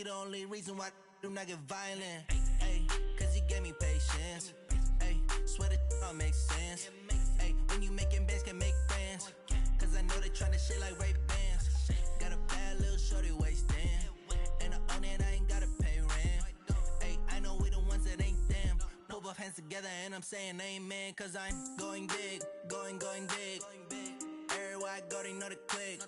the only reason why I do not get violent. Ay, cause he gave me patience. Ay, swear that all makes sense. Ay, when you making bands, can make friends. Cause I know they tryna shit like Ray-Bans. Got a bad little shorty wasting. And I own it, I ain't gotta pay rent. Ay, I know we the ones that ain't them. Put both hands together and I'm saying amen. Cause I'm going big, going big. Everywhere I go, they know the click.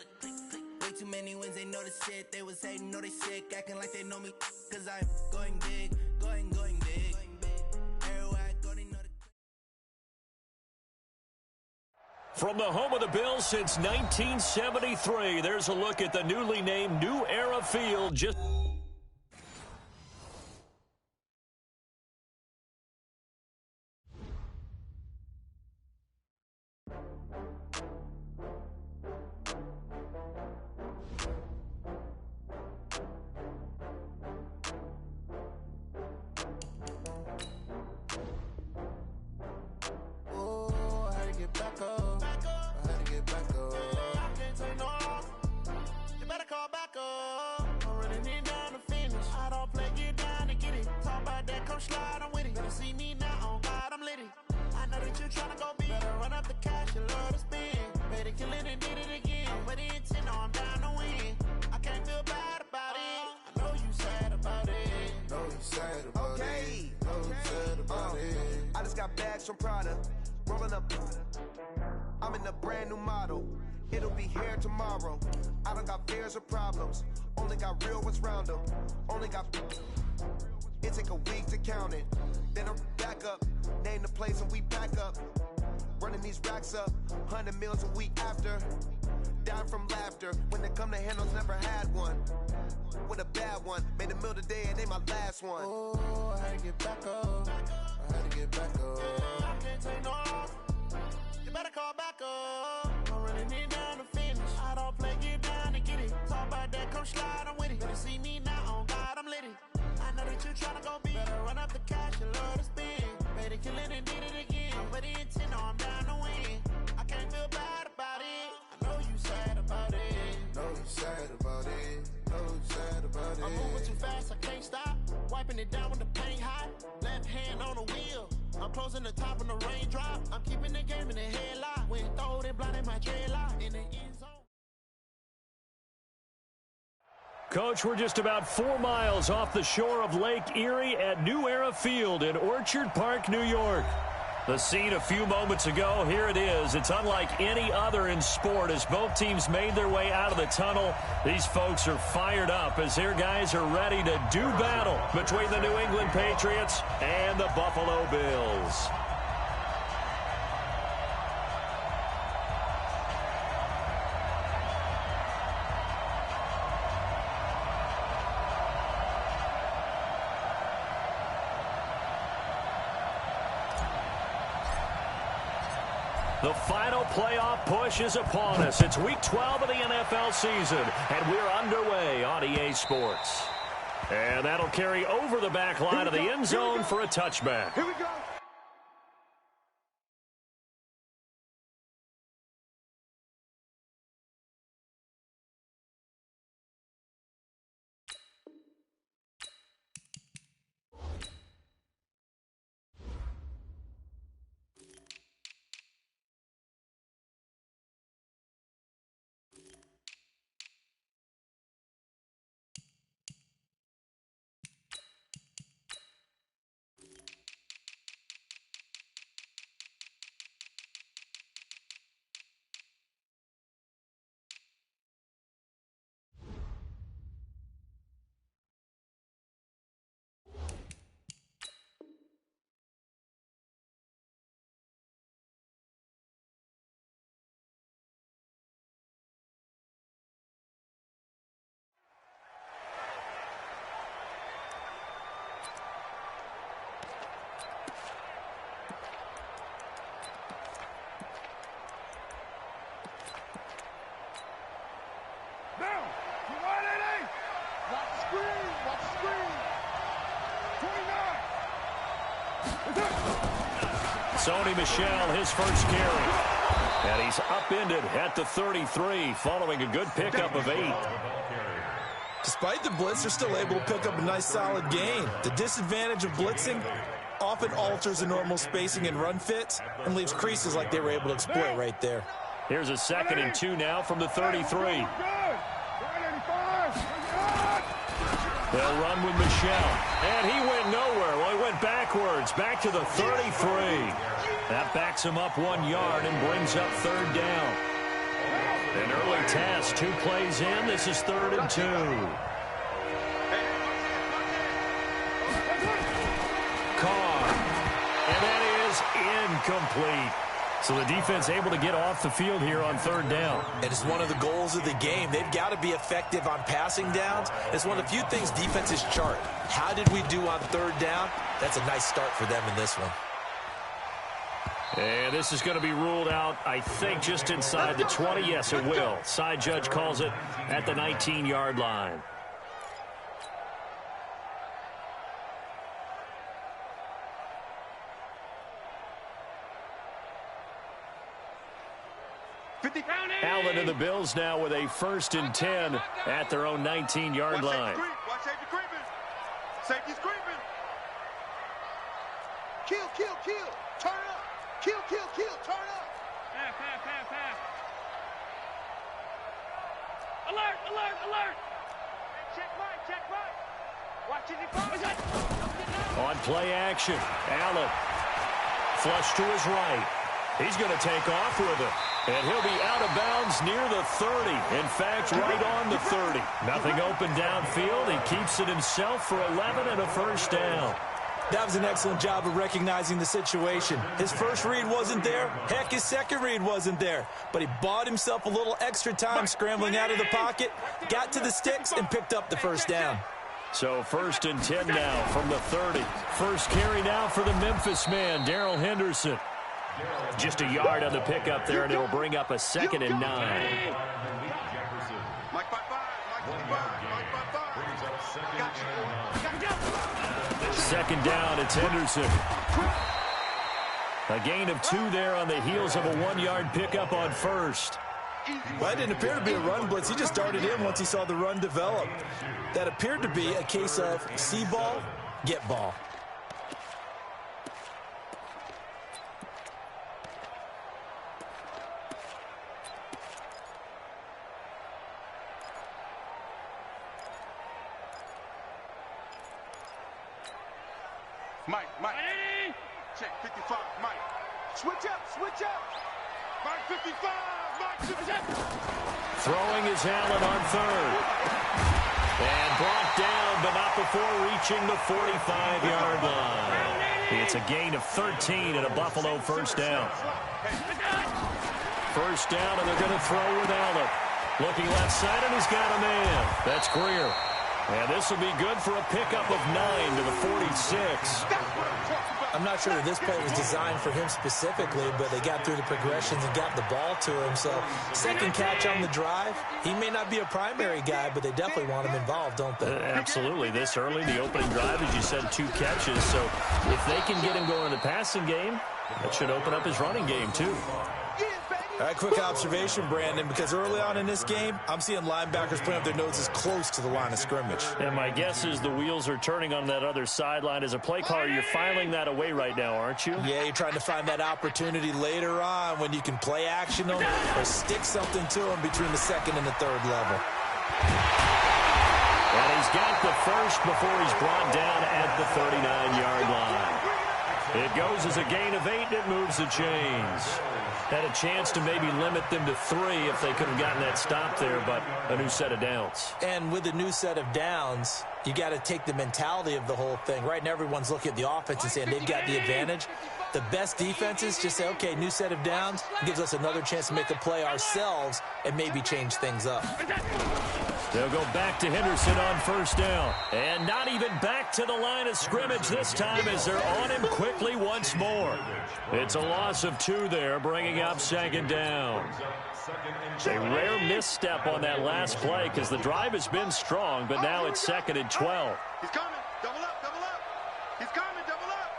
Way too many wins, they know the shit. They was hating, know they sick, acting like they know me. Cause I'm going big, going big. Everywhere I go, they know the click. From the home of the Bills since 1973, there's a look at the newly named New Era Field. Just I just got bags from Prada, rolling up. I'm in a brand new model. It'll be here tomorrow. I don't got fears or problems. Only got real ones round them. Only got. It take a week to count it. Then I'm back up. Name the place and we back up. Running these racks up. 100 meals a week after. Down from laughter. When they come to handles, never had one. With a bad one. Made a meal today and they my last one. Oh, I had to get back up. I had to get back up. I can't take no off. You better call back up. I'm running it down to finish. I don't play, get down to get it. Talk about that, come slide, I'm with it. Better see me now, on God, I'm lit it. I know that you tryna go big. Better run up the cash, you love to spend. Made it, kill it, and did it again. But the intent, no, I'm down to win. I can't feel bad about it. I know you sad about it. Know you sad about it. Know you sad about it. I'm moving too fast, I can't stop. Wiping it down when the paint hot. Left hand on the wheel. I'm closing the top when the raindrop. I'm keeping the game in the headlock. When throwed it, blinded my dreadlock. In the end zone. Coach, we're just about 4 miles off the shore of Lake Erie at New Era Field in Orchard Park, New York. The scene a few moments ago, here it is. It's unlike any other in sport as both teams made their way out of the tunnel. These folks are fired up as their guys are ready to do battle between the New England Patriots and the Buffalo Bills. The final playoff push is upon us. It's Week 12 of the NFL season, and we're underway on EA Sports. And that'll carry over the back line of the end zone for a touchback. Here we go. Sony Michel, his first carry. And he's upended at the 33 following a good pickup of 8. Despite the blitz, they're still able to pick up a nice solid gain. The disadvantage of blitzing often alters the normal spacing and run fits and leaves creases like they were able to exploit right there. Here's a 2nd and 2 now from the 33. They'll run with Michelle. And he went nowhere. Well, he went backwards. Back to the 33. That backs him up 1 yard and brings up 3rd down. An early task. 2 plays in. This is 3rd and 2. Carr. And that is incomplete. So the defense able to get off the field here on 3rd down. And it's one of the goals of the game. They've got to be effective on passing downs. It's one of the few things defenses chart. How did we do on 3rd down? That's a nice start for them in this one. And this is going to be ruled out, I think, just inside the 20. Yes, it will. Side judge calls it at the 19-yard line. Allen and the Bills now with a 1st and 10 at their own 19-yard line. Watch safety creeping. Safety's creeping. Kill. Turn up. Kill. Turn up. Pass. Alert. Check right. Watch it. On play action, Allen. Flush to his right. He's going to take off with it. And he'll be out of bounds near the 30. In fact, right on the 30. Nothing open downfield. He keeps it himself for 11 and a 1st down. That was an excellent job of recognizing the situation. His first read wasn't there. Heck, his second read wasn't there. But he bought himself a little extra time scrambling out of the pocket, got to the sticks, and picked up the 1st down. So 1st and 10 now from the 30. First carry now for the Memphis man, Darrell Henderson. Just a yard on the pickup there, and it'll bring up a 2nd and 9. Mike 5-5. 2nd down, it's Henderson. A gain of 2 there on the heels of a 1-yard pickup on 1st. Well, that didn't appear to be a run blitz. He just darted in once he saw the run develop. That appeared to be a case of see ball, get ball. Mike. Check 55, Mike. Switch up. Mike 55, Mike. Throwing is Allen on 3rd. And brought down, but not before reaching the 45-yard line. It's a gain of 13 and a Buffalo 1st down. 1st down, and they're going to throw with Allen. Looking left side, and he's got a man. That's Greer. And this will be good for a pickup of 9 to the 46. I'm not sure that this play was designed for him specifically, but they got through the progressions and got the ball to him. So 2nd catch on the drive. He may not be a primary guy, but they definitely want him involved, don't they? Absolutely. This early, the opening drive, as you said, 2 catches. So if they can get him going in the passing game, that should open up his running game too. All right, quick observation, Brandon, because early on in this game, I'm seeing linebackers putting up their noses close to the line of scrimmage. And my guess is the wheels are turning on that other sideline. As a play caller, you're filing that away right now, aren't you? Yeah, you're trying to find that opportunity later on when you can play action them or stick something to them between the 2nd and the 3rd level. And he's got the 1st before he's brought down at the 39-yard line. It goes as a gain of 8, and it moves the chains. Had a chance to maybe limit them to 3 if they could have gotten that stop there, but a new set of downs. And with a new set of downs, you got to take the mentality of the whole thing. Right now, everyone's looking at the offense and saying they've got the advantage. The best defenses just say, okay, new set of downs, gives us another chance to make a play ourselves and maybe change things up. They'll go back to Henderson on 1st down. And not even back to the line of scrimmage this time as they're on him quickly once more. It's a loss of 2 there, bringing up 2nd down. A rare misstep on that last play because the drive has been strong, but now it's 2nd and 12. He's coming. Double up. He's coming. Double up.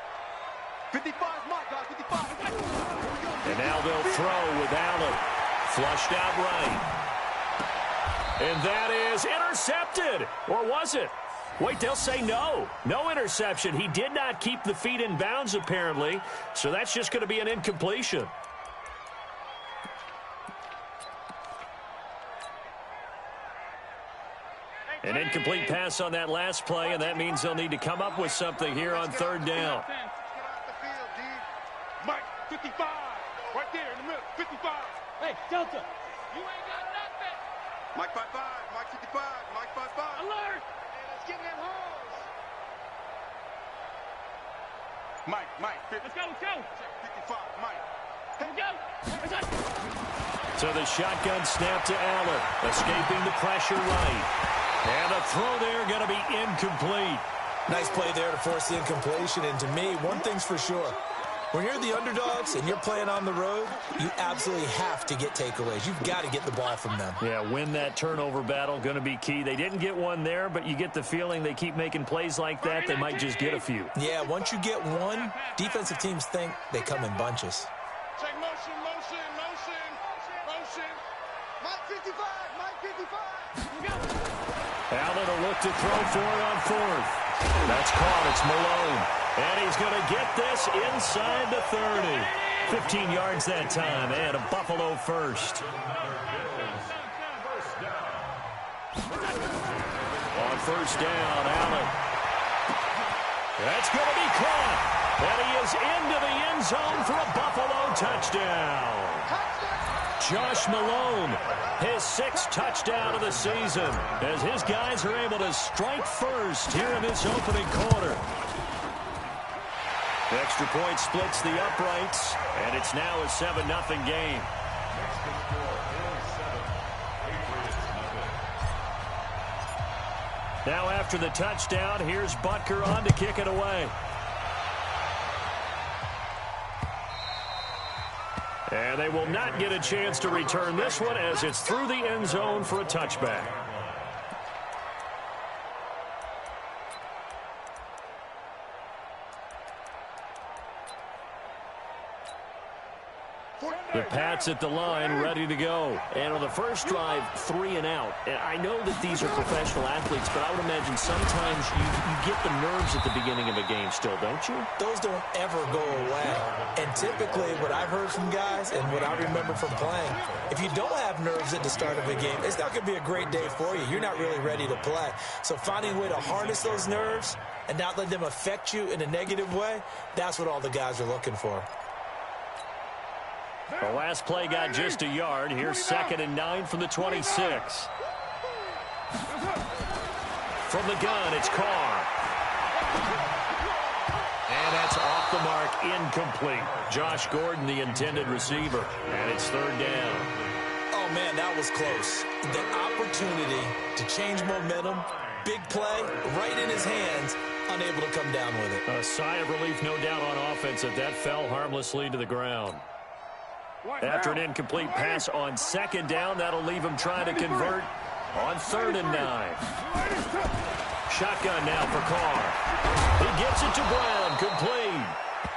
55, Mike, guys. 55. And now they'll throw with Allen. Flushed out right. And that is intercepted. Or was it? Wait, they'll say no. No interception. He did not keep the feet in bounds, apparently. So that's just going to be an incompletion. An incomplete pass on that last play, and that means they'll need to come up with something here on third down. Mike, 55. Right there in the middle, 55. Hey, Delta. You ain't got nothing. Mike 55, Mike 55, Mike 55. Alert. Hey, let's get that hose. Mike, 50. Let's go, let's go. 55, Mike. Here we go. Let's go. So the shotgun snap to Allen, escaping the pressure right. And the throw there going to be incomplete. Nice play there to force the incompletion. And to me, one thing's for sure. When you're the underdogs and you're playing on the road, you absolutely have to get takeaways. You've got to get the ball from them. Yeah, win that turnover battle, going to be key. They didn't get one there, but you get the feeling they keep making plays like that, they might just get a few. Yeah, once you get one, defensive teams think they come in bunches. Check motion, motion, motion, motion. Mike 55, Mike 55. Here we go. Allen will look to throw for it on fourth. That's caught. It's Malone. And he's going to get this inside the 30. 15 yards that time, and a Buffalo first. On first down, Allen. That's going to be caught. And he is into the end zone for a Buffalo touchdown. Josh Malone, his 6th touchdown of the season, as his guys are able to strike first here in this opening quarter. The extra point splits the uprights, and it's now a 7-0 game. Now after the touchdown, here's Butker on to kick it away. And they will not get a chance to return this one as it's through the end zone for a touchback. The Pats at the line, ready to go. And on the first drive, 3 and out. And I know that these are professional athletes, but I would imagine sometimes you get the nerves at the beginning of a game still, don't you? Those don't ever go away. And typically, what I've heard from guys and what I remember from playing, if you don't have nerves at the start of a game, it's not going to be a great day for you. You're not really ready to play. So finding a way to harness those nerves and not let them affect you in a negative way, that's what all the guys are looking for. The last play got just a yard. Here's 2nd and 9 from the 26. From the gun, it's Carr. And that's off the mark, incomplete. Josh Gordon, the intended receiver. And it's 3rd down. Oh, man, that was close. The opportunity to change momentum, big play, right in his hands, unable to come down with it. A sigh of relief, no doubt, on offense that fell harmlessly to the ground. After an incomplete pass on 2nd down, that'll leave him trying to convert on 3rd and 9. Shotgun now for Carr. He gets it to Brown, complete.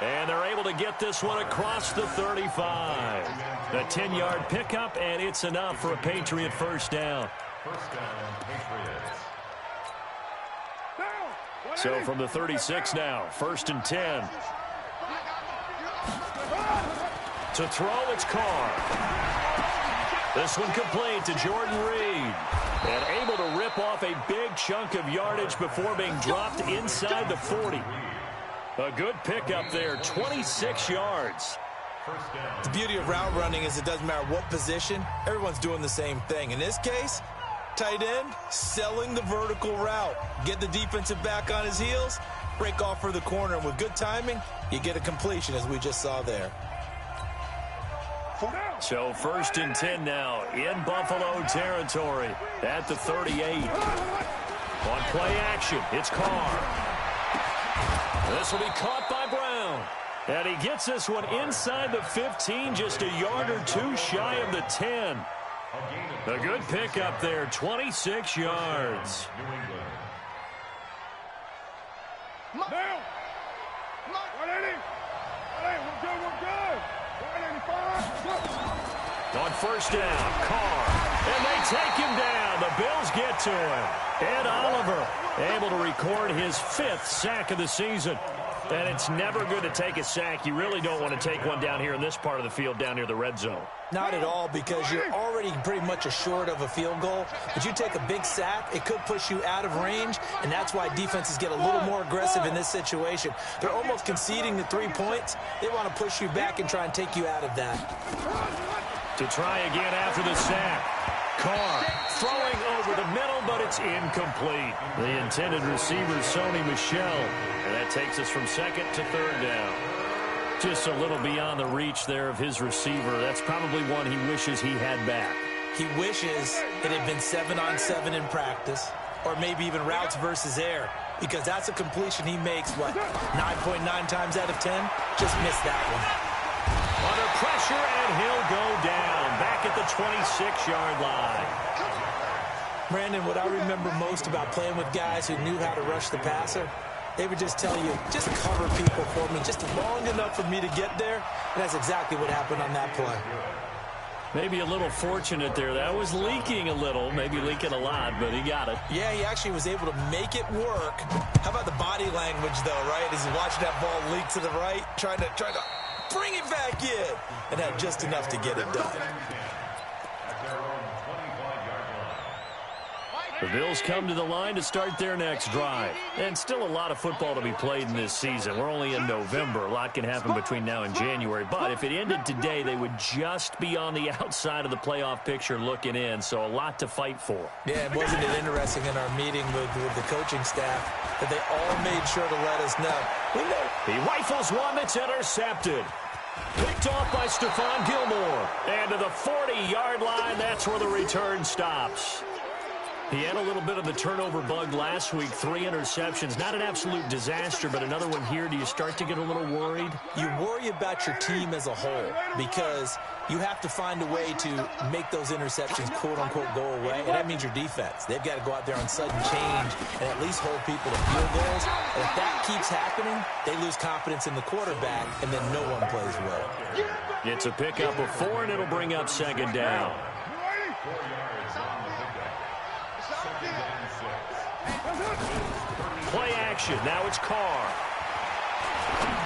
And they're able to get this one across the 35. The 10-yard pickup, and it's enough for a Patriot first down. So from the 36 now, 1st and 10. To throw, it's Carr. This one complete to Jordan Reed. And able to rip off a big chunk of yardage before being dropped inside the 40. A good pickup there, 26 yards. The beauty of route running is it doesn't matter what position, everyone's doing the same thing. In this case, tight end, selling the vertical route. Get the defensive back on his heels, break off for the corner. And with good timing, you get a completion as we just saw there. So 1st and 10 now in Buffalo territory at the 38. On play action, it's Carr. This will be caught by Brown. And he gets this one inside the 15, just a yard or 2 shy of the 10. A good pickup there, 26 yards. Down. 180. Hey, we're good, we're good. 185. On 1st down, Carr. And they take him down. The get to him. Ed Oliver able to record his 5th sack of the season. And it's never good to take a sack. You really don't want to take one down here in this part of the field, down near the red zone. Not at all, because you're already pretty much assured of a field goal. But you take a big sack, it could push you out of range, and that's why defenses get a little more aggressive in this situation. They're almost conceding the 3 points. They want to push you back and try and take you out of that. To try again after the sack. Carr throwing over the middle, but it's incomplete. The intended receiver, Sony Michel. And that takes us from second to third down. Just a little beyond the reach there of his receiver. That's probably one he wishes he had back. He wishes it had been 7-on-7 in practice, or maybe even routes versus air, because that's a completion he makes, 9.9 times out of 10? Just missed that one. Under pressure, and he'll go down. Back at the 26-yard line. Brandon, what I remember most about playing with guys who knew how to rush the passer, they would just tell you, just cover people for me, just long enough for me to get there. And that's exactly what happened on that play. Maybe a little fortunate there. That was leaking a little, maybe leaking a lot, but he got it. Yeah, he actually was able to make it work. How about the body language, though, right? As he watched that ball leak to the right, trying to bring it back in, and had just enough to get it done. The Bills come to the line to start their next drive. And still a lot of football to be played in this season. We're only in November. A lot can happen between now and January. But if it ended today, they would just be on the outside of the playoff picture looking in. So a lot to fight for. Yeah, wasn't it interesting in our meeting with the coaching staff that they all made sure to let us know. We know. He rifles one that's intercepted. Picked off by Stephon Gilmore. And to the 40-yard line, that's where the return stops. He had a little bit of the turnover bug last week, 3 interceptions. Not an absolute disaster, but another one here. Do you start to get a little worried? You worry about your team as a whole because you have to find a way to make those interceptions, quote-unquote, go away, and that means your defense. They've got to go out there on sudden change and at least hold people to field goals. And if that keeps happening, they lose confidence in the quarterback, and then no one plays well. It's a pickup of 4, and it'll bring up second down. Play action. Now it's Carr.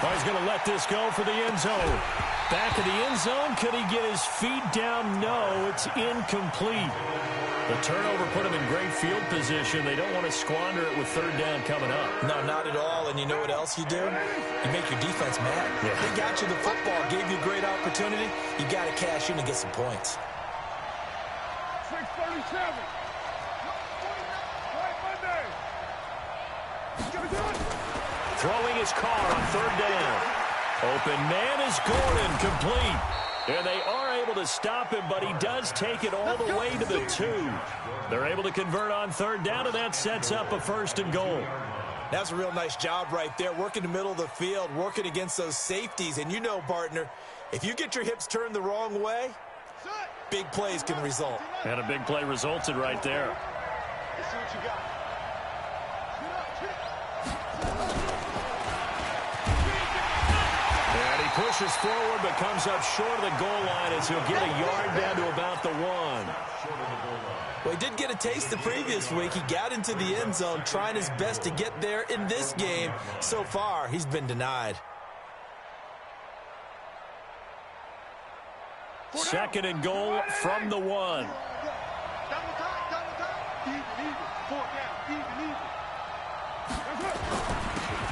Oh, he's going to let this go for the end zone. Back of the end zone. Could he get his feet down? No, it's incomplete. The turnover put him in great field position. They don't want to squander it with third down coming up. No, not at all. And you know what else you do? You make your defense mad. Yeah. They got you the football, gave you a great opportunity. You got to cash in and get some points. 6:37. Throwing his Carr on third down. Open man is Gordon, complete. And they are able to stop him, but he does take it all the way to the 2. They're able to convert on third down, and that sets up a 1st and goal. That's a real nice job right there, working the middle of the field, working against those safeties. And you know, partner, if you get your hips turned the wrong way, big plays can result. And a big play resulted right there. Let's see what you got. And he pushes forward but comes up short of the goal line as he'll get a yard down to about the 1. Well, he did get a taste the previous week. He got into the end zone trying his best to get there in this game. So far, he's been denied. 2nd and goal from the 1.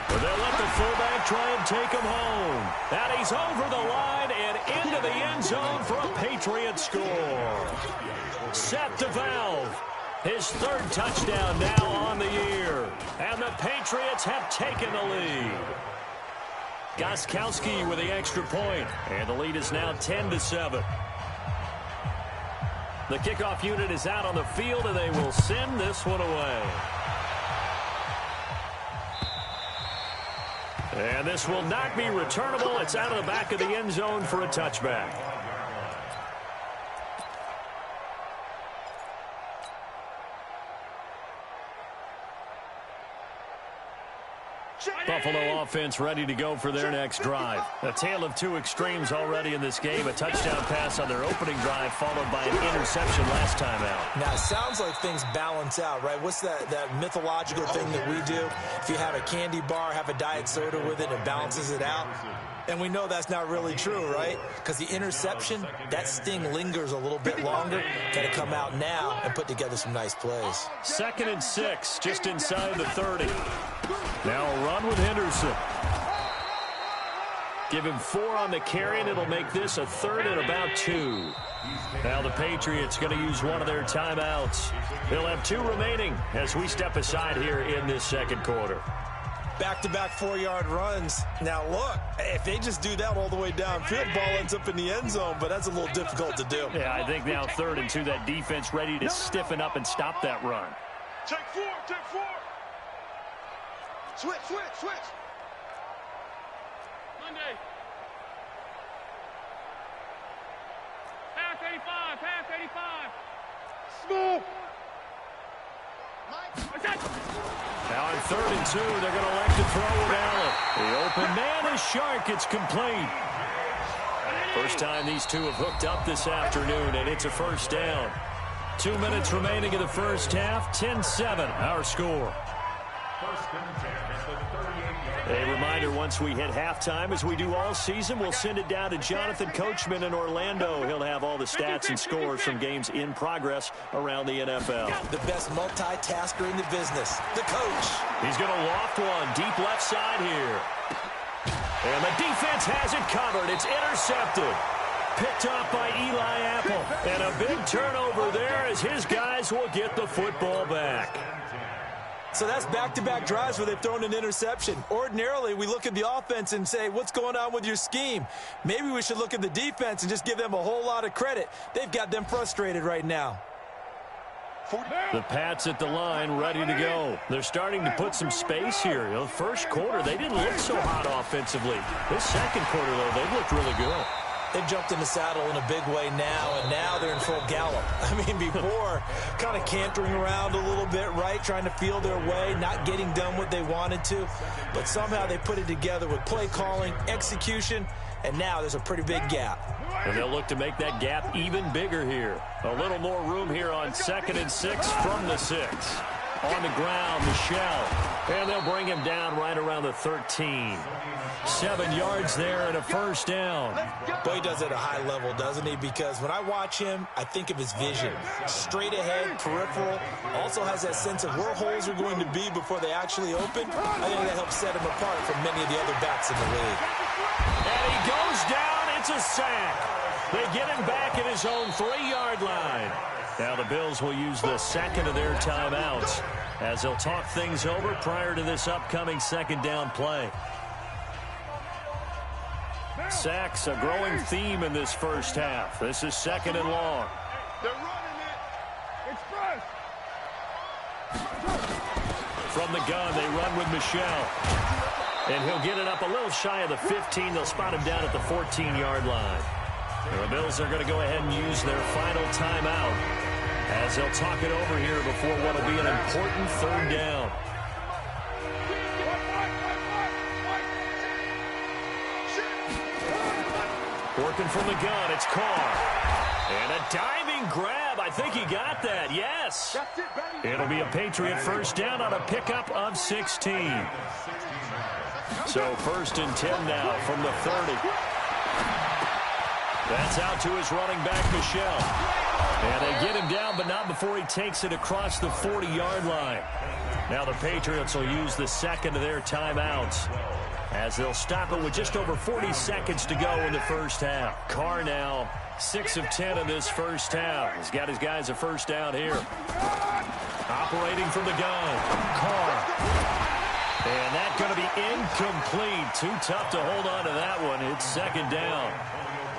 But they'll let the fullback try and take him home. And he's over the line and into the end zone for a Patriot score. Seth DeValve, his 3rd touchdown now on the year. And the Patriots have taken the lead. Gostkowski with the extra point. And the lead is now 10-7. The kickoff unit is out on the field, and they will send this one away. And this will not be returnable. It's out of the back of the end zone for a touchback. Buffalo offense ready to go for their next drive. A tale of two extremes already in this game. A touchdown pass on their opening drive followed by an interception last time out. Now, it sounds like things balance out, right? What's that mythological thing that we do? If you have a candy bar, have a diet soda with it, it balances it out. And we know that's not really true, right? Because the interception, that sting lingers a little bit longer. Got to come out now and put together some nice plays. 2nd and 6, just inside the 30. Now a run with Henderson. Give him 4 on the carry, and it'll make this a 3rd and about 2. Now the Patriots going to use one of their timeouts. They'll have 2 remaining as we step aside here in this second quarter. Back-to-back 4-yard runs. Now, look, if they just do that all the way downfield, ball ends up in the end zone, but that's a little difficult to do. Yeah, I think now 3rd and 2, that defense ready to stiffen up and stop that run. Take 4, take 4. Switch. Monday. Pass 85. Small. Now in 3rd and 2, they're going to elect to throw with Allen. The open man is Shark. It's complete. First time these two have hooked up this afternoon, and it's a first down. 2 minutes remaining in the first half. 10-7, our score. A reminder, once we hit halftime, as we do all season, we'll send it down to Jonathan Coachman in Orlando. He'll have all the stats and scores from games in progress around the NFL. The best multitasker in the business, the coach. He's going to loft one deep left side here. And the defense has it covered. It's intercepted. Picked off by Eli Apple. And a big turnover there as his guys will get the football back. So that's back-to-back drives where they've thrown an interception. Ordinarily, we look at the offense and say, what's going on with your scheme? Maybe we should look at the defense and just give them a whole lot of credit. They've got them frustrated right now. The Pats at the line ready to go. They're starting to put some space here. You know, the first quarter, they didn't look so hot offensively. This second quarter, though, they've looked really good. They've jumped in the saddle in a big way now, and now they're in full gallop. I mean, before, kind of cantering around a little bit, right, trying to feel their way, not getting done what they wanted to. But somehow they put it together with play calling, execution, and now there's a pretty big gap. And they'll look to make that gap even bigger here. A little more room here on 2nd and 6 from the 6. On the ground, Michelle. And they'll bring him down right around the 13. 7 yards there and a first down. Boy, he does it at a high level, doesn't he? Because when I watch him, I think of his vision. Straight ahead, peripheral. Also has that sense of where holes are going to be before they actually open. I think that helps set him apart from many of the other backs in the league. And he goes down. It's a sack. They get him back at his own 3-yard line. Now the Bills will use the second of their timeouts as they'll talk things over prior to this upcoming second down play. Sacks, a growing theme in this first half. This is 2nd and long. They're running it. Express. From the gun, they run with Michelle. And he'll get it up a little shy of the 15. They'll spot him down at the 14-yard line. And the Bills are going to go ahead and use their final timeout as they'll talk it over here before what will be an important 3rd down. Working from the gun, it's Carr. And a diving grab. I think he got that, yes. It'll be a Patriot first down on a pickup of 16. So 1st and 10 now from the 30. That's out to his running back, Michelle. And they get him down, but not before he takes it across the 40-yard line. Now the Patriots will use the second of their timeouts as they'll stop it with just over 40 seconds to go in the first half. Carr now 6 of 10 in this first half. He's got his guys a first down here. Operating from the gun, Carr. And that's going to be incomplete. Too tough to hold on to that one. It's 2nd down.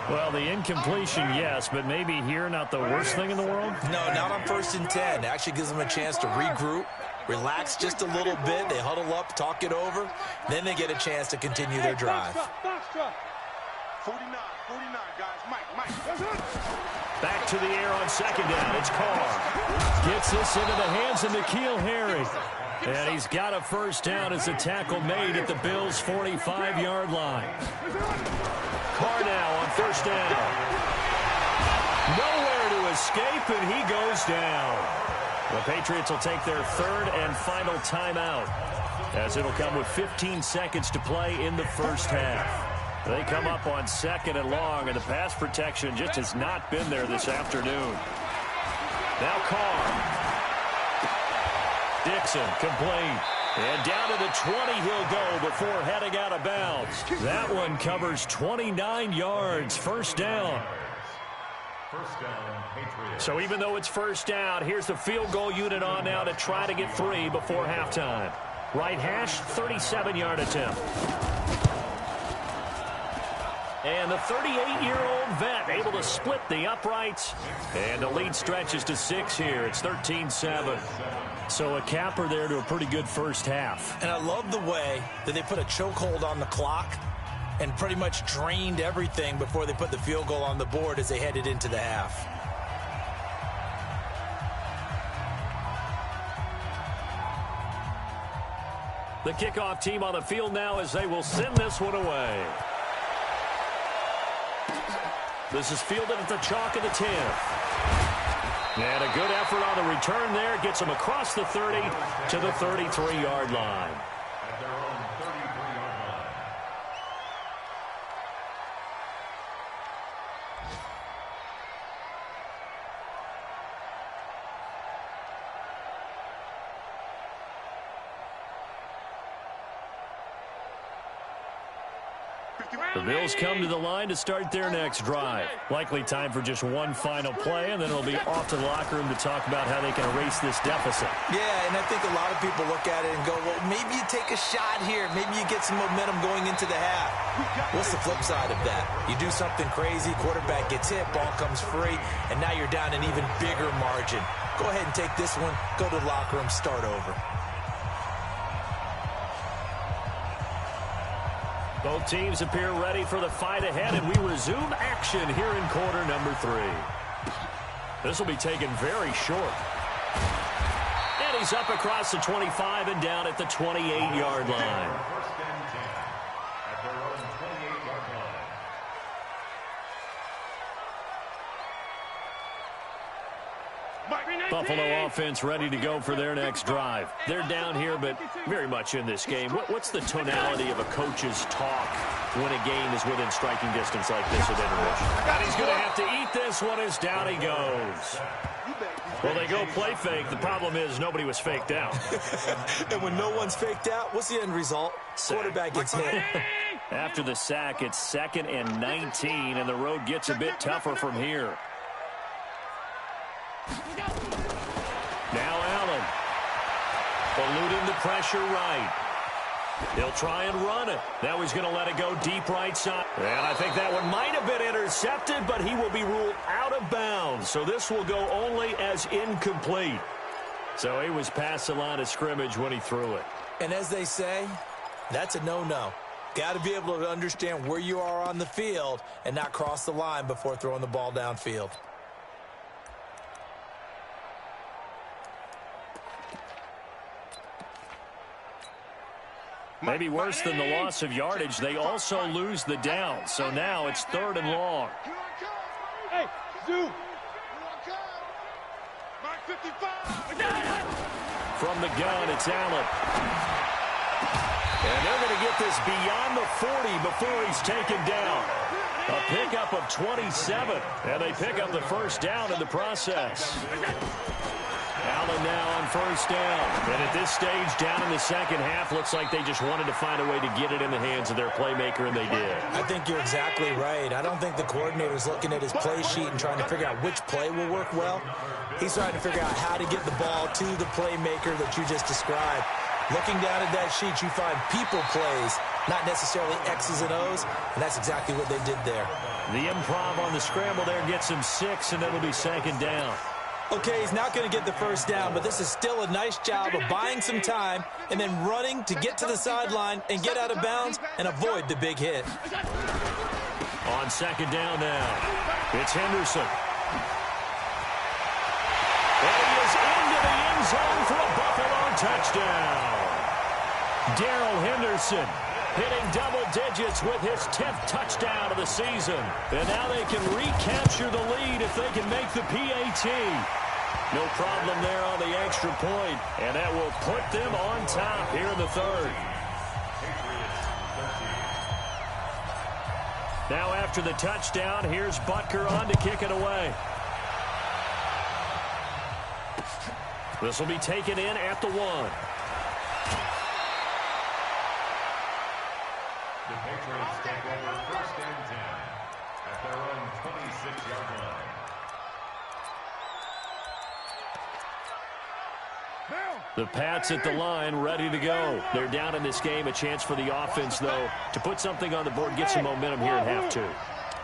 Well, the incompletion, yes, but maybe here not the worst thing in the world? No, not on 1st and 10. It actually gives them a chance to regroup, relax just a little bit. They huddle up, talk it over. Then they get a chance to continue their drive. 49, guys. Mike. Back to the air on 2nd down. It's Carr. Gets this into the hands of N'Keal Harry. And he's got a first down as a tackle made at the Bills' 45-yard line. Carr now on first down. Nowhere to escape, and he goes down. The Patriots will take their third and final timeout, as it'll come with 15 seconds to play in the first half. They come up on second and long, and the pass protection just has not been there this afternoon. Now Carr. Dixon complete. And down to the 20 he'll go before heading out of bounds. That one covers 29 yards. First down. First down, Patriots. So even though it's first down, here's the field goal unit on now to try to get 3 before halftime. Right hash, 37-yard attempt. And the 38-year-old vet able to split the uprights. And the lead stretches to 6 here. It's 13-7. So a capper there to a pretty good first half. And I love the way that they put a chokehold on the clock and pretty much drained everything before they put the field goal on the board as they headed into the half. The kickoff team on the field now as they will send this one away. This is fielded at the chalk of the 10th. And a good effort on the return there. Gets them across the 30 to the 33-yard line. At their own 33-yard line. The Bills come to the line to start their next drive. Likely time for just one final play, and then it'll be off to the locker room to talk about how they can erase this deficit. Yeah, and I think a lot of people look at it and go, well, maybe you take a shot here. Maybe you get some momentum going into the half. What's the flip side of that? You do something crazy, quarterback gets hit, ball comes free, and now you're down an even bigger margin. Go ahead and take this one, go to the locker room, start over. Both teams appear ready for the fight ahead, and we resume action here in quarter number 3. This will be taken very short. And he's up across the 25 and down at the 28-yard line. First and 10 at their own 28-yard line. Buffalo offense ready to go for their next drive. They're down here, but very much in this game. What's the tonality of a coach's talk when a game is within striking distance like this at intermission? And he's going to have to eat this one as down he goes. Well, they go play fake. The problem is nobody was faked out. And when no one's faked out, what's the end result? Quarterback gets hit. After the sack, it's 2nd and 19, and the road gets a bit tougher from here. Now Allen. Eluding the pressure right. He'll try and run it. Now he's going to let it go deep right side. And I think that one might have been intercepted, but he will be ruled out of bounds. So this will go only as incomplete. So he was past the line of scrimmage when he threw it. And as they say, that's a no-no. Got to be able to understand where you are on the field and not cross the line before throwing the ball downfield. Maybe worse than the loss of yardage, they also lose the down. So now it's 3rd and long. Hey, Zoo. Mark 55. From the gun, it's Allen. And they're going to get this beyond the 40 before he's taken down. A pickup of 27. And they pick up the first down in the process. Allen now on first down. And at this stage, down in the second half, looks like they just wanted to find a way to get it in the hands of their playmaker, and they did. I think you're exactly right. I don't think the coordinator's looking at his play sheet and trying to figure out which play will work well. He's trying to figure out how to get the ball to the playmaker that you just described. Looking down at that sheet, you find people plays, not necessarily X's and O's, and that's exactly what they did there. The improv on the scramble there gets him 6, and it'll be 2nd down. Okay, he's not going to get the first down, but this is still a nice job of buying some time and then running to get to the sideline and get out of bounds and avoid the big hit. On 2nd down now, it's Henderson. And he is into the end zone for a Buffalo touchdown. Darrell Henderson hitting double digits with his 10th touchdown of the season. And now they can recapture the lead if they can make the PAT. No problem there on the extra point, and that will put them on top here in the third. Now after the touchdown, here's Butker on to kick it away. This will be taken in at the 1. The Patriots take over 1st and 10 at their own 26-yard line. The Pats at the line, ready to go. They're down in this game. A chance for the offense, though, to put something on the board, get some momentum here at half 2.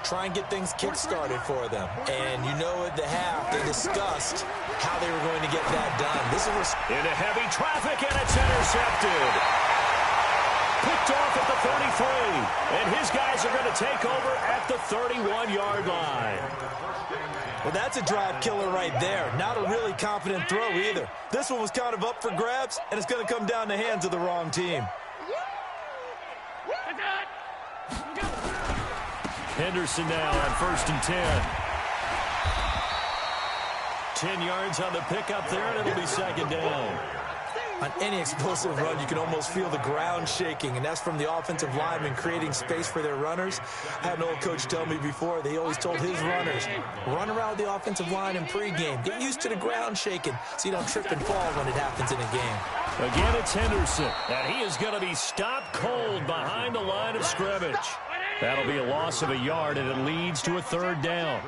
Try and get things kick-started for them. And you know at the half, they discussed how they were going to get that done. This is into heavy traffic, and it's intercepted. Picked off at the 33. And his guys are going to take over at the 31-yard line. Well, that's a drive killer right there. Not a really confident throw either. This one was kind of up for grabs, and it's going to come down the hands of the wrong team. Henderson now on 1st and 10. 10 yards on the pickup there, and it'll be 2nd down. On any explosive run, you can almost feel the ground shaking, and that's from the offensive linemen creating space for their runners. I had an old coach tell me before, they always told his runners, run around the offensive line in pregame. Get used to the ground shaking so you don't trip and fall when it happens in a game. Again, it's Henderson, and he is going to be stopped cold behind the line of scrimmage. That'll be a loss of a yard, and it leads to a 3rd down.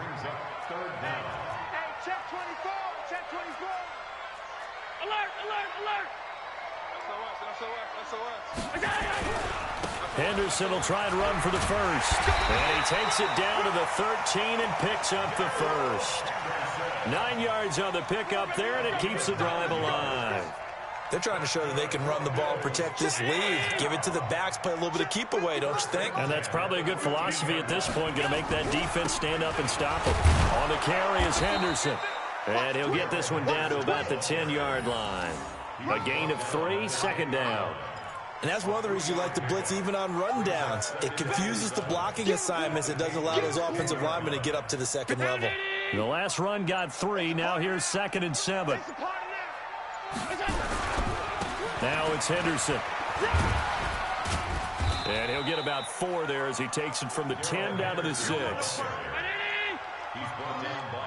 Henderson will try and run for the 1st. And he takes it down to the 13 and picks up the 1st. 9 yards on the pickup there, and it keeps the drive alive. They're trying to show that they can run the ball and protect this lead. Give it to the backs, play a little bit of keep away, don't you think? And that's probably a good philosophy at this point, going to make that defense stand up and stop them. On the carry is Henderson. And he'll get this one down to about the 10-yard line. A gain of 3, 2nd down. And that's one of the reasons you like to blitz even on rundowns. It confuses the blocking assignments. It doesn't allow those offensive linemen to get up to the 2nd level. The last run got 3. Now here's 2nd and 7. Now it's Henderson. And he'll get about 4 there as he takes it from the 10 down to the 6. He's brought down by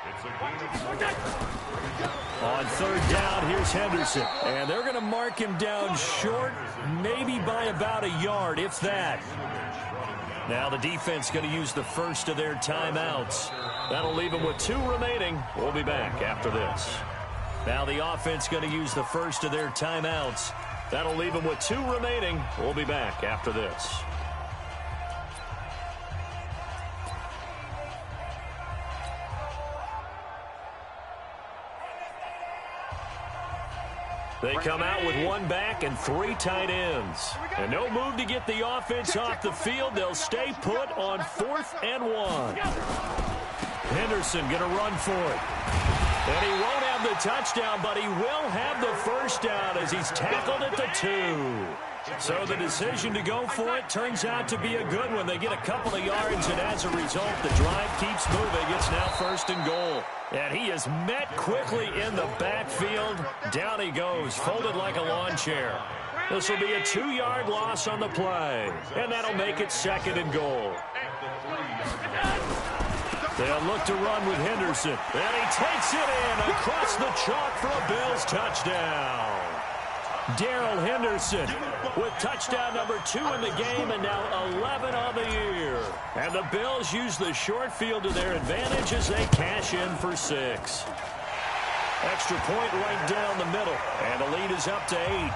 It's a gain of 4. On 3rd down, here's Henderson. And they're going to mark him down short, maybe by about a yard, if that. Now the defense going to use the first of their timeouts. That'll leave them with 2 remaining. We'll be back after this. Now the offense going to use the first of their timeouts. That'll leave them with 2 remaining. We'll be back after this. They come out with 1 back and 3 tight ends. And no move to get the offense off the field. They'll stay put on 4th and 1. Henderson going to run for it. And he won't have the touchdown, but he will have the 1st down as he's tackled at the 2. So the decision to go for it turns out to be a good one. They get a couple of yards, and as a result, the drive keeps moving. It's now 1st and goal. And he is met quickly in the backfield. Down he goes, folded like a lawn chair. This will be a 2-yard loss on the play, and that'll make it 2nd and goal. They'll look to run with Henderson, and he takes it in across the chalk for a Bills touchdown. Darrell Henderson with touchdown number 2 in the game, and now 11 on the year. And the Bills use the short field to their advantage as they cash in for 6. Extra point right down the middle, and the lead is up to 8.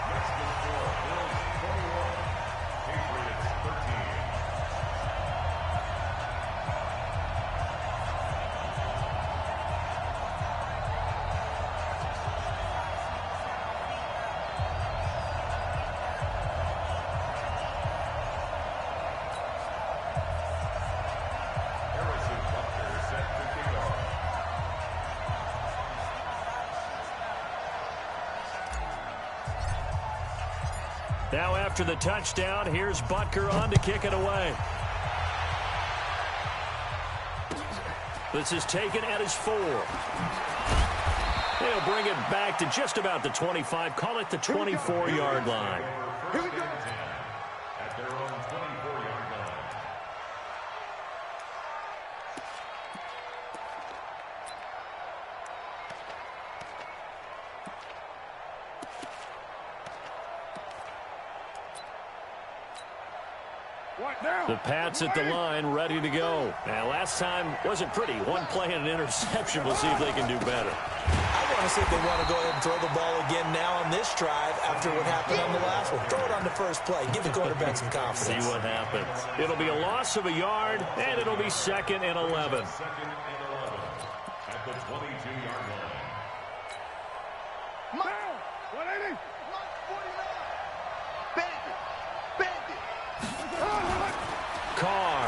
Now after the touchdown, here's Butker on to kick it away. This is taken at his 4. They'll bring it back to just about the 25. Call it the 24-yard line. Here we go. At their own 24-yard line. The Pats at the line, ready to go. Now, last time wasn't pretty. One play and an interception. We'll see if they can do better. I want to see if they want to go ahead and throw the ball again now on this drive after what happened on the last one. Throw it on the first play. Give the quarterback some confidence. See what happens. It'll be a loss of a yard, and it'll be 2nd and 11. 2nd and 11 at the 22-yard line. Mile, 180. Mile 49. Bandit. Bandit. Carr.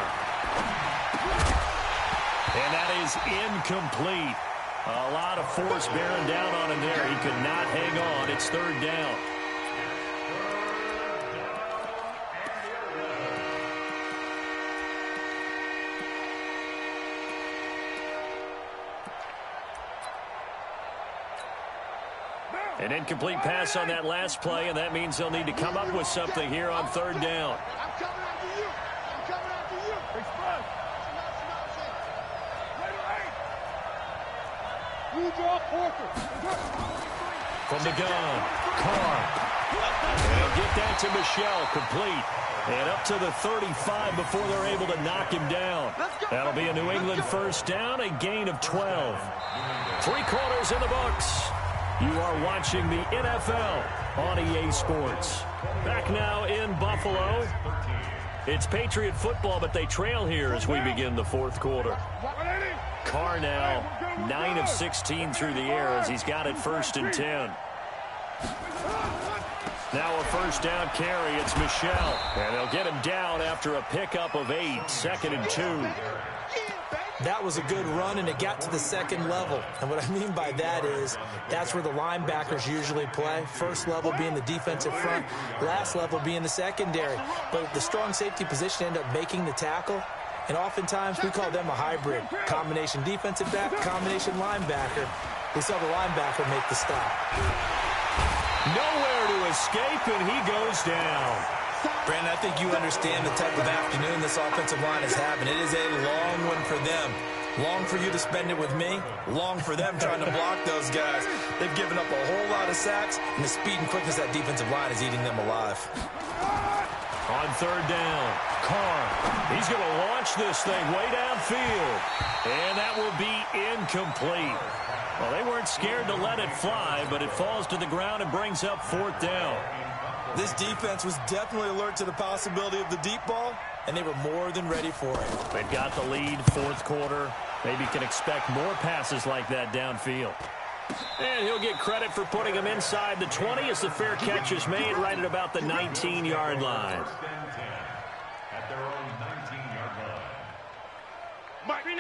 And that is incomplete. A lot of force bearing down on him there. He could not hang on. It's 3rd down. An incomplete pass on that last play, and that means they'll need to come up with something here on 3rd down. I'm coming after you. I'm coming after you. Express. You draw Porter. From the gun, Carr. They'll get that to Michelle, complete. And up to the 35 before they're able to knock him down. That'll be a New England 1st down, a gain of 12. 3 quarters in the books. You are watching the NFL on EA Sports. Back now in Buffalo. It's Patriot football, but they trail here as we begin the 4th quarter. Carr now 9 of 16 through the air as he's got it 1st and 10. Now a 1st down carry. It's Michelle. And they'll get him down after a pickup of 8. 2nd and 2. That was a good run, and it got to the 2nd level. And what I mean by that is that's where the linebackers usually play. First level being the defensive front, last level being the secondary. But the strong safety position ended up making the tackle, and oftentimes we call them a hybrid. Combination defensive back, combination linebacker. We saw the linebacker make the stop. Nowhere to escape, and he goes down. Brandon, I think you understand the type of afternoon this offensive line is having. It is a long one for them. Long for you to spend it with me. Long for them trying to block those guys. They've given up a whole lot of sacks, and the speed and quickness of that defensive line is eating them alive. On 3rd down, Carr. He's going to launch this thing way downfield. And that will be incomplete. Well, they weren't scared to let it fly, but it falls to the ground and brings up 4th down. This defense was definitely alert to the possibility of the deep ball, and they were more than ready for it. They've got the lead, 4th quarter. Maybe can expect more passes like that downfield. And he'll get credit for putting him inside the 20 as the fair catch is made right at about the 19-yard line. At their own 19-yard line.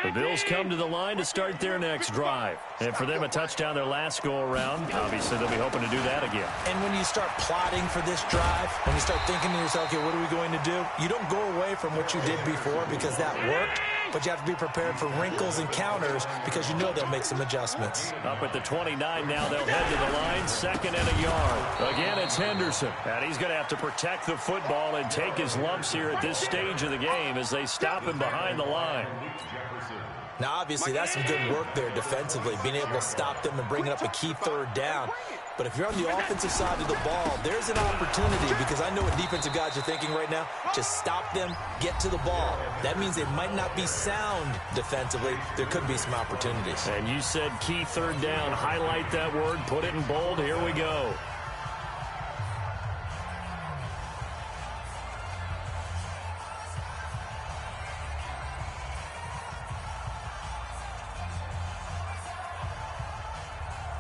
The Bills come to the line to start their next drive. And for them, a touchdown their last go-around. Obviously, they'll be hoping to do that again. And when you start plotting for this drive, when you start thinking to yourself, okay, what are we going to do? You don't go away from what you did before because that worked, but you have to be prepared for wrinkles and counters because you know they'll make some adjustments. Up at the 29 now, they'll head to the line, 2nd and a yard. Again, it's Henderson. And he's going to have to protect the football and take his lumps here at this stage of the game as they stop him behind the line. Now, obviously, that's some good work there defensively, being able to stop them and bring up a key 3rd down. But if you're on the offensive side of the ball, there's an opportunity because I know what defensive guys are thinking right now. Just stop them, get to the ball. That means they might not be sound defensively. There could be some opportunities. And you said key 3rd down. Highlight that word, put it in bold. Here we go.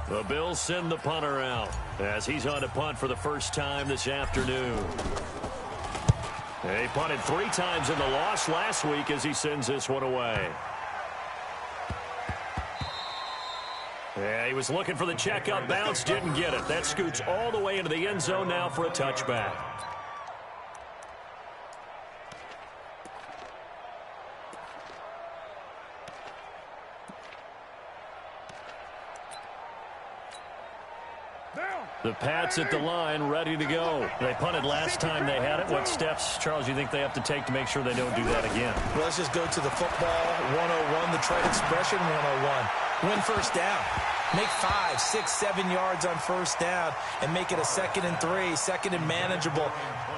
The Bills send the punter out as he's on to punt for the first time this afternoon. They punted 3 times in the loss last week as he sends this one away. Yeah, he was looking for the checkup bounce, didn't get it. That scoots all the way into the end zone now for a touchback. The Pats at the line, ready to go. They punted last time they had it. What steps, Charles, you think they have to take to make sure they don't do that again? Well, let's just go to the football 101, the trade expression 101. Win first down. Make 5, 6, 7 yards on first down and make it a 2nd and 3, 2nd and manageable.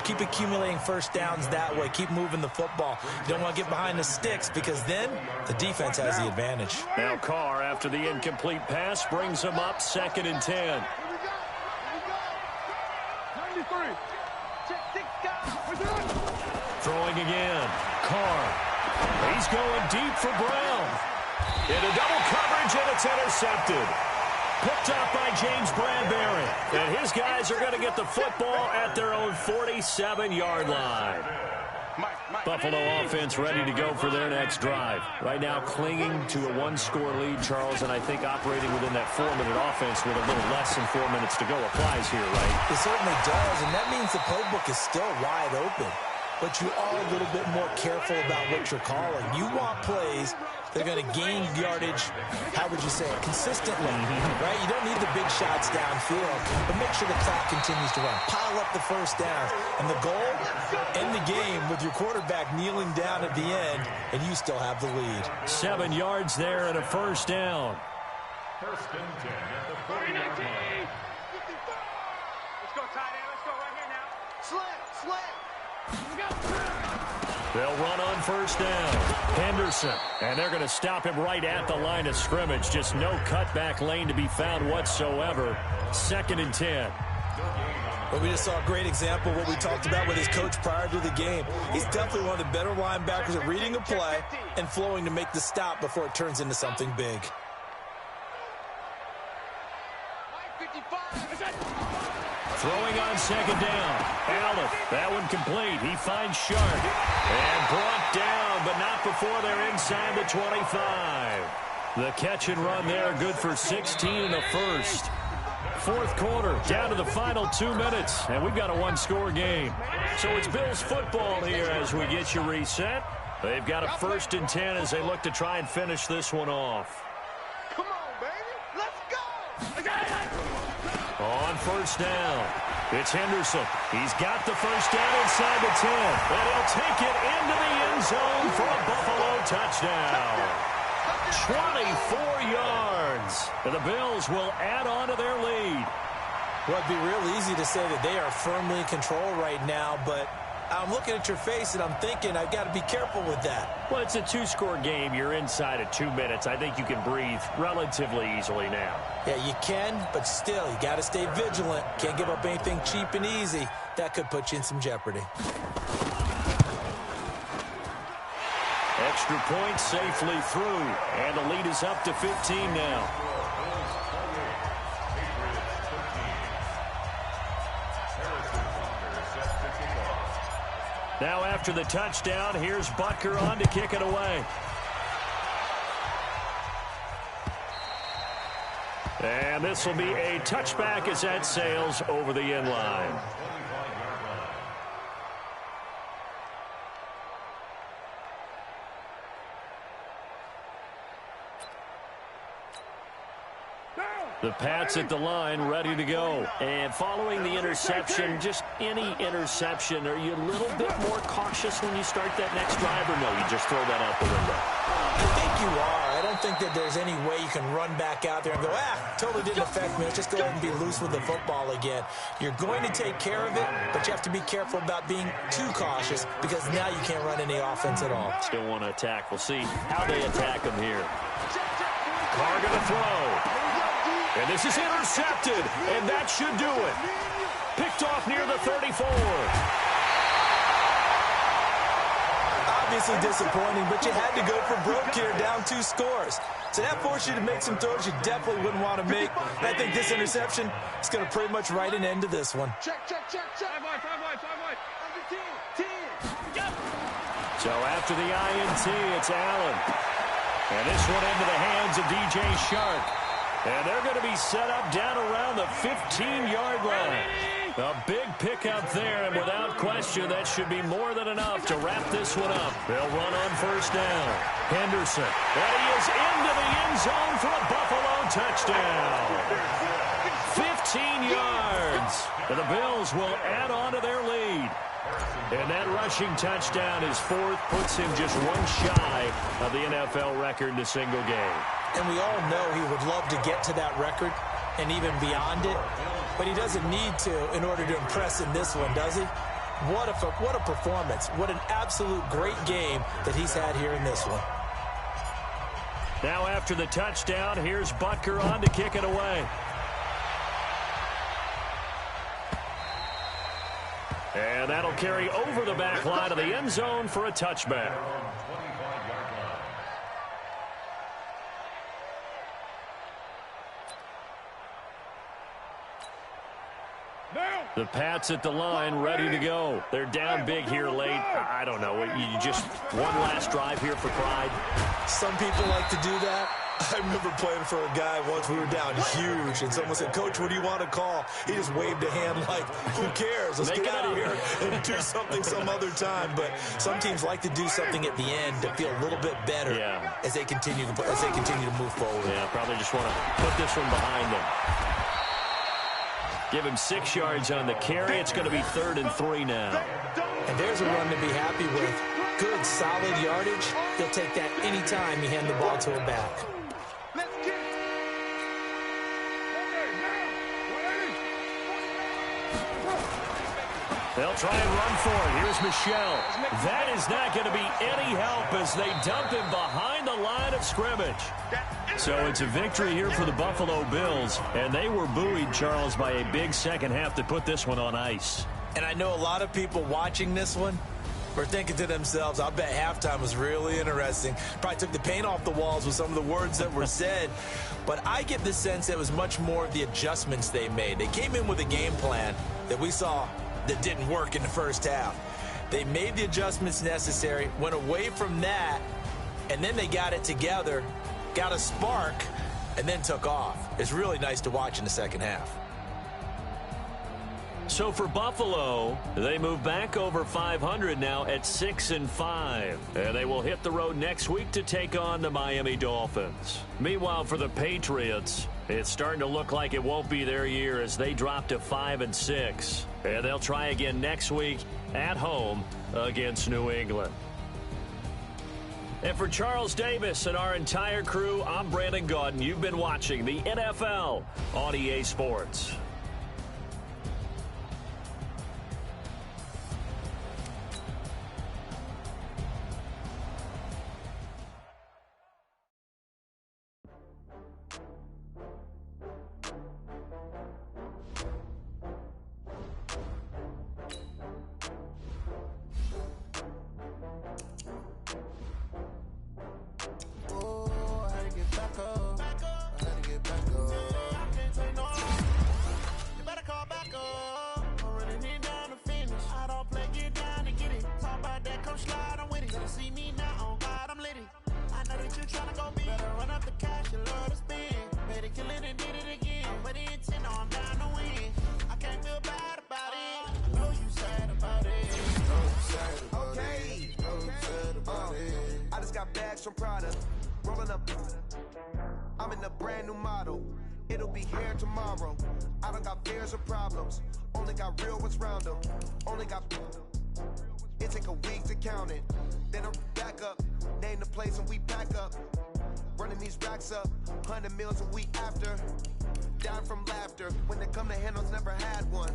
Keep accumulating first downs that way. Keep moving the football. You don't want to get behind the sticks because then the defense has the advantage. Now Carr, after the incomplete pass, brings him up 2nd and 10. Throwing again. Carr. He's going deep for Brown. Into double coverage, and it's intercepted. Picked up by James Bradbury. And his guys are going to get the football at their own 47-yard line. Buffalo offense ready to go for their next drive. Right now clinging to a one-score lead, Charles, and I think operating within that 4-minute offense with a little less than 4 minutes to go applies here, right? It certainly does, and that means the playbook is still wide open. But you are a little bit more careful about what you're calling. You want plays that are going to gain yardage, how would you say it, consistently, right? You don't need the big shots downfield, but make sure the clock continues to run. Pile up the first downs. And the goal, end the game with your quarterback kneeling down at the end, and you still have the lead. 7 yards there and a first down. First and 10 at the 40-yard line. Let's go, tight end. Let's go right here now. Slant. They'll run on first down. Henderson. And they're going to stop him right at the line of scrimmage. Just no cutback lane to be found whatsoever. 2nd and 10. Well, we just saw a great example of what we talked about with his coach prior to the game. He's definitely one of the better linebackers at reading a play and flowing to make the stop before it turns into something big. Throwing on 2nd down. Allen, that one complete. He finds Sharp. And brought down, but not before they're inside the 25. The catch and run there, good for 16 in the first. Fourth quarter, down to the final 2 minutes, and we've got a one-score game. So it's Bills football here as we get you reset. They've got a 1st and 10 as they look to try and finish this one off. Come on, baby. Let's go. On first down, it's Henderson. He's got the first down inside the 10, and he'll take it into the end zone for a Buffalo touchdown. 24 yards. And the Bills will add on to their lead. Well, it'd be real easy to say that they are firmly in control right now, but I'm looking at your face and I'm thinking I've got to be careful with that. Well, it's a 2-score game. You're inside of 2 minutes. I think you can breathe relatively easily now. Yeah, you can, but still, you got to stay vigilant. Can't give up anything cheap and easy. That could put you in some jeopardy. Extra point safely through, and the lead is up to 15 now. Now after the touchdown, here's Butker on to kick it away. And this will be a touchback as that sails over the end line. The Pats at the line, ready to go. And following the interception, just any interception, are you a little bit more cautious when you start that next drive, or no, you just throw that out the window? I think you are. I don't think that there's any way you can run back out there and go, totally didn't affect me. Let's just go ahead and be loose with the football again. You're going to take care of it, but you have to be careful about being too cautious because now you can't run any offense at all. Still want to attack. We'll see how they attack them here. Carr going to throw. And this is intercepted, and that should do it. Picked off near the 34. Obviously disappointing, but you had to go for broke here, down 2 scores. So that forced you to make some throws you definitely wouldn't want to make. And I think this interception is going to pretty much write an end to this one. Check. 5 wide. Under 10. So after the INT, it's Allen. And this one into the hands of DJ Shark. And they're going to be set up down around the 15-yard line. A big pickup there, and without question, that should be more than enough to wrap this one up. They'll run on first down. Henderson, and he is into the end zone for a Buffalo touchdown. 15 yards, and the Bills will add on to their lead. And that rushing touchdown is fourth, puts him just one shy of the NFL record in a single game. And we all know he would love to get to that record and even beyond it, but he doesn't need to in order to impress in this one, does he? What a performance. What an absolute great game that he's had here in this one. Now after the touchdown, here's Butker on to kick it away. And that'll carry over the back line of the end zone for a touchback. The Pats at the line, ready to go. They're down big here late. I don't know. You just one last drive here for pride. Some people like to do that. I remember playing for a guy once. We were down huge, and someone said, "Coach, what do you want to call?" He just waved a hand like, "Who cares? Let's get out of here and do something some other time." But some teams like to do something at the end to feel a little bit better as they continue to move forward. Yeah, probably just want to put this one behind them. Give him 6 yards on the carry. It's going to be 3rd and 3 now. And there's a run to be happy with. Good, solid yardage. He'll take that anytime you hand the ball to a back. They'll try and run for it. Here's Michelle. That is not going to be any help as they dump him behind the line of scrimmage. So it's a victory here for the Buffalo Bills, and they were buoyed, Charles, by a big second half to put this one on ice. And I know a lot of people watching this one were thinking to themselves, I bet halftime was really interesting. Probably took the paint off the walls with some of the words that were said. But I get the sense it was much more of the adjustments they made. They came in with a game plan that we saw that didn't work in the first half. They made the adjustments necessary, went away from that, and then they got it together, got a spark, and then took off. It's really nice to watch in the second half. So for Buffalo, they move back over 500 now at 6-5. And they will hit the road next week to take on the Miami Dolphins. Meanwhile, for the Patriots, it's starting to look like it won't be their year as they drop to 5-6. And they'll try again next week at home against New England. And for Charles Davis and our entire crew, I'm Brandon Gaudin. You've been watching the NFL on EA Sports. From Prada, rolling up. I'm in a brand new model. It'll be here tomorrow. I don't got fears or problems. Only got real ones round them. Only got. It take a week to count it. Then I'm back up. Name the place and we pack up. Running these racks up. 100 meals a week after. Down from laughter. When it come to handles, never had one.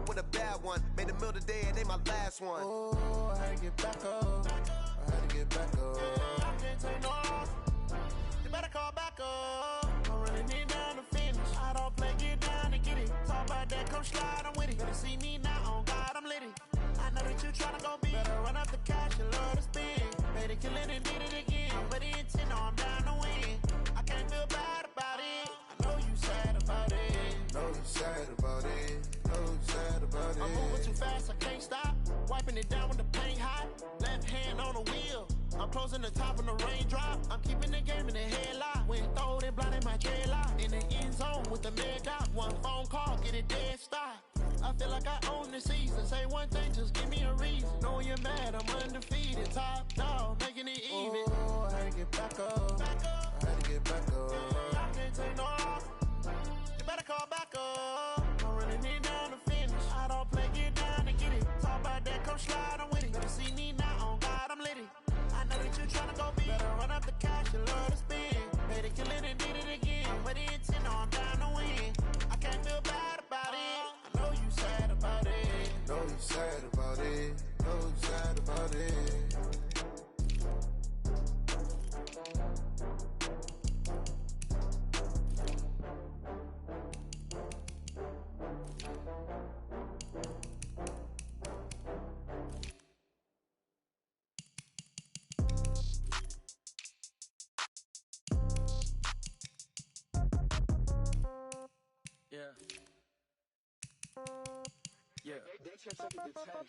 With a bad one. Made a meal today and they my last one. Oh, I had to get back up. I had to get back up. I can't take no loss. You better call back up. I'm running it down to finish. I don't play, get down and get it. Talk about that, come slide, I'm with it. Better see me now, on God, I'm litty. I know that you tryna go big. Better run up the cash, you love to spend. Better kill it and did it again. But the intent, no, I'm down to win. I can't feel bad about it. I know you sad about it. Know you sad about it. Know you sad about it. I'm moving too fast, I can't stop. Wiping it down with the paint hot. Left hand on the wheel. I'm closing the top on the raindrop. I'm keeping the game in the headlock. When throwed and blinded my dreadlock. In the end zone with the mad dot. One phone call, get it dead stop. I feel like I own the season. Say one thing, just give me a reason. Knowing you're mad, I'm undefeated. Top dog, making it even. Oh, I had to get back up. I had to get back up. I can't take no loss. You better call back up. I'm running it down to finish. I don't play, get down and get it. Talk about that, come slide, I'm with it. Better see me now, on God, I'm lit it. I know that you tryna go big. Better run up the cash, you love to spend. Made it, kill it, and did it again. But the intent, I'm down to win. I can't feel bad about it. I know you sad about it. Know you sad about it. Know you sad about it. Yeah.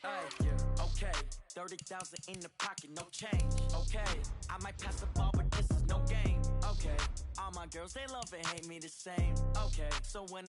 Hey, yeah. Okay, 30,000 in the pocket, no change. Okay, I might pass the ball, but this is no game. Okay, all my girls, they love and hate me the same. Okay, so when